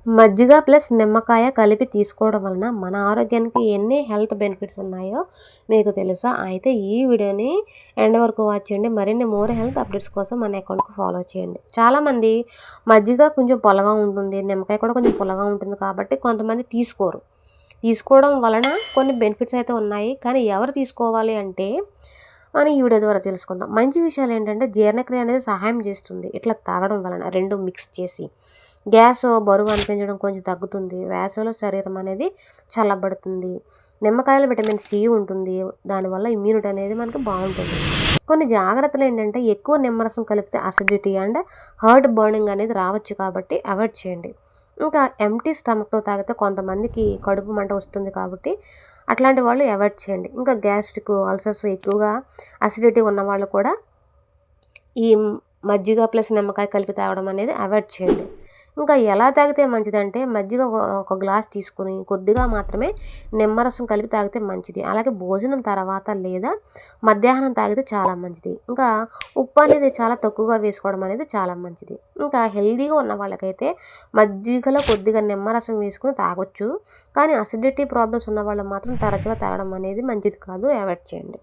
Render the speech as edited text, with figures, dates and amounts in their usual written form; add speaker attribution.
Speaker 1: మజ్జిగ ప్లస్ నిమ్మకాయ కలిపి తీసుకోవడం వలన మన ఆరోగ్యానికి ఎన్ని హెల్త్ బెనిఫిట్స్ ఉన్నాయో మీకు తెలుసా? అయితే ఈ వీడియోని ఎండ్ వరకు వాచ్ చేయండి. మరిన్ని మోర్ హెల్త్ అప్డేట్స్ కోసం మన అకౌంట్‌కి ఫాలో చేయండి. చాలామంది మజ్జిగ కొంచెం పుల్లగా ఉంటుంది, నిమ్మకాయ కూడా కొంచెం పుల్లగా ఉంటుంది కాబట్టి కొంతమంది తీసుకోరు. తీసుకోవడం వలన కొన్ని బెనిఫిట్స్ అయితే ఉన్నాయి. కానీ ఎవరు తీసుకోవాలి అంటే మనం ఈ వీడియో ద్వారా తెలుసుకుందాం. మంచి విషయాలు ఏంటంటే జీర్ణక్రియ అనేది సహాయం చేస్తుంది ఇట్లా తాగడం వలన, 2 మిక్స్ చేసి. గ్యాస్ బరువు అనిపించడం కొంచెం తగ్గుతుంది. వేసవిలో శరీరం అనేది చల్లబడుతుంది. నిమ్మకాయలో విటమిన్ సి ఉంటుంది. దానివల్ల ఇమ్యూనిటీ అనేది మనకి బాగుంటుంది. కొన్ని జాగ్రత్తలు ఏంటంటే ఎక్కువ నిమ్మరసం కలిపితే అసిడిటీ అండ్ హార్ట్ బర్నింగ్ అనేది రావచ్చు కాబట్టి అవాయిడ్ చేయండి. ఇంకా ఎంప్టీ స్టమక్తో తాగితే కొంతమందికి కడుపు మంట వస్తుంది కాబట్టి అట్లాంటి వాళ్ళు అవాయిడ్ చేయండి. ఇంకా గ్యాస్ట్రిక్ అల్సర్స్ ఎక్కువగా అసిడిటీ ఉన్న వాళ్ళు కూడా ఈ మజ్జిగ ప్లస్ నిమ్మకాయ కలిపి తాగడం అనేది అవాయిడ్ చేయండి. ఇంకా ఎలా తాగితే మంచిదంటే మజ్జిగ ఒక గ్లాస్ తీసుకుని కొద్దిగా మాత్రమే నిమ్మరసం కలిపి తాగితే మంచిది. అలాగే భోజనం తర్వాత లేదా మధ్యాహ్నం తాగితే చాలా మంచిది. ఇంకా ఉప్పు అనేది చాలా తక్కువగా వేసుకోవడం అనేది చాలా మంచిది. ఇంకా హెల్తీగా ఉన్న వాళ్ళకైతే మజ్జిగలో కొద్దిగా నిమ్మరసం వేసుకుని తాగొచ్చు. కానీ అసిడిటీ ప్రాబ్లమ్స్ ఉన్న వాళ్ళు మాత్రం తరచుగా తాగడం అనేది మంచిది కాదు, అవాయిడ్ చేయండి.